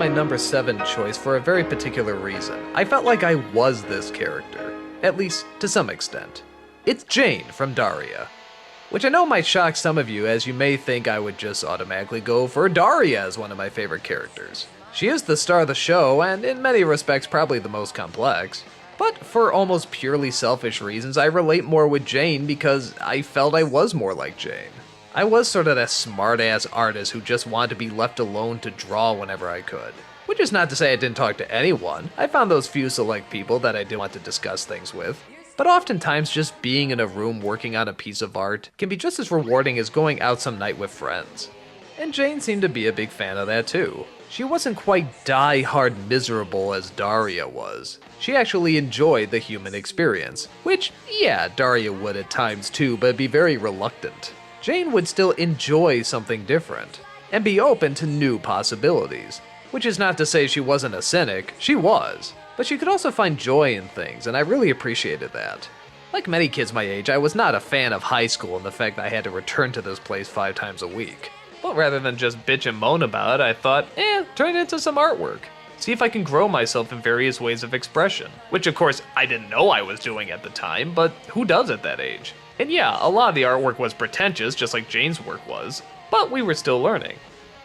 my number 7 choice for a very particular reason. I felt like I was this character, at least to some extent. It's Jane from Daria. Which I know might shock some of you, as you may think I would just automatically go for Daria as one of my favorite characters. She is the star of the show, and in many respects probably the most complex. But for almost purely selfish reasons, I relate more with Jane because I felt I was more like Jane. I was sort of that smart-ass artist who just wanted to be left alone to draw whenever I could. Which is not to say I didn't talk to anyone. I found those few select people that I did want to discuss things with. But oftentimes just being in a room working on a piece of art can be just as rewarding as going out some night with friends. And Jane seemed to be a big fan of that too. She wasn't quite die-hard miserable as Daria was. She actually enjoyed the human experience, which, yeah, Daria would at times too, but be very reluctant. Jane would still enjoy something different, and be open to new possibilities. Which is not to say she wasn't a cynic, she was. But she could also find joy in things, and I really appreciated that. Like many kids my age, I was not a fan of high school and the fact that I had to return to this place 5 times a week. But rather than just bitch and moan about it, I thought, turn it into some artwork. See if I can grow myself in various ways of expression. Which of course, I didn't know I was doing at the time, but who does at that age? And yeah, a lot of the artwork was pretentious, just like Jane's work was, but we were still learning.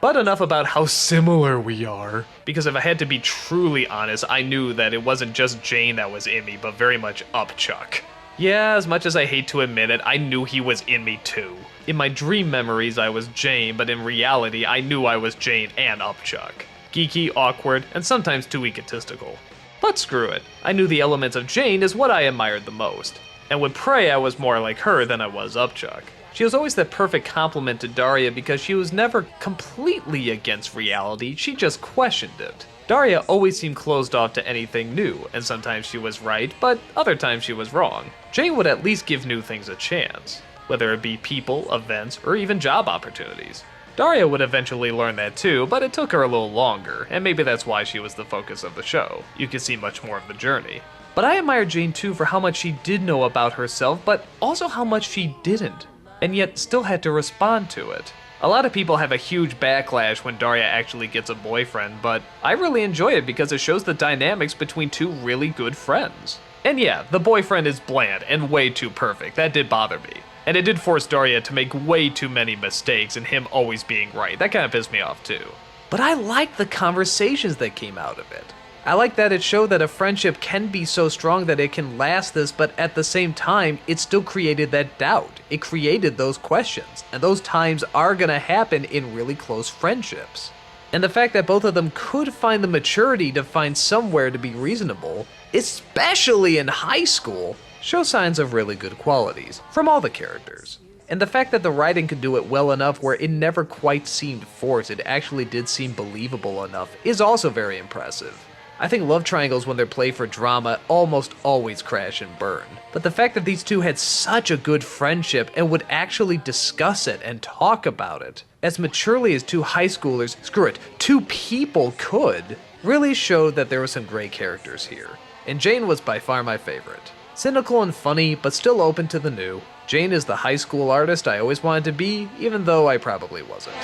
But enough about how similar we are. Because if I had to be truly honest, I knew that it wasn't just Jane that was in me, but very much Upchuck. Yeah, as much as I hate to admit it, I knew he was in me too. In my dream memories, I was Jane, but in reality, I knew I was Jane and Upchuck. Geeky, awkward, and sometimes too egotistical. But screw it, I knew the elements of Jane is what I admired the most. And would pray I was more like her than I was Upchuck. She was always the perfect complement to Daria because she was never completely against reality, she just questioned it. Daria always seemed closed off to anything new, and sometimes she was right, but other times she was wrong. Jane would at least give new things a chance, whether it be people, events, or even job opportunities. Daria would eventually learn that too, but it took her a little longer, and maybe that's why she was the focus of the show. You could see much more of the journey. But I admire Jane too for how much she did know about herself, but also how much she didn't, and yet still had to respond to it. A lot of people have a huge backlash when Daria actually gets a boyfriend, but I really enjoy it because it shows the dynamics between two really good friends. And yeah, the boyfriend is bland and way too perfect, that did bother me. And it did force Daria to make way too many mistakes and him always being right, that kind of pissed me off too. But I liked the conversations that came out of it. I like that it showed that a friendship can be so strong that it can last this, but at the same time, it still created that doubt. It created those questions, and those times are gonna happen in really close friendships. And the fact that both of them could find the maturity to find somewhere to be reasonable, especially in high school, shows signs of really good qualities from all the characters. And the fact that the writing could do it well enough where it never quite seemed forced, it actually did seem believable enough, is also very impressive. I think love triangles, when they're played for drama, almost always crash and burn. But the fact that these two had such a good friendship and would actually discuss it and talk about it, as maturely as two high schoolers, screw it, two people could, really showed that there were some great characters here. And Jane was by far my favorite. Cynical and funny, but still open to the new, Jane is the high school artist I always wanted to be, even though I probably wasn't.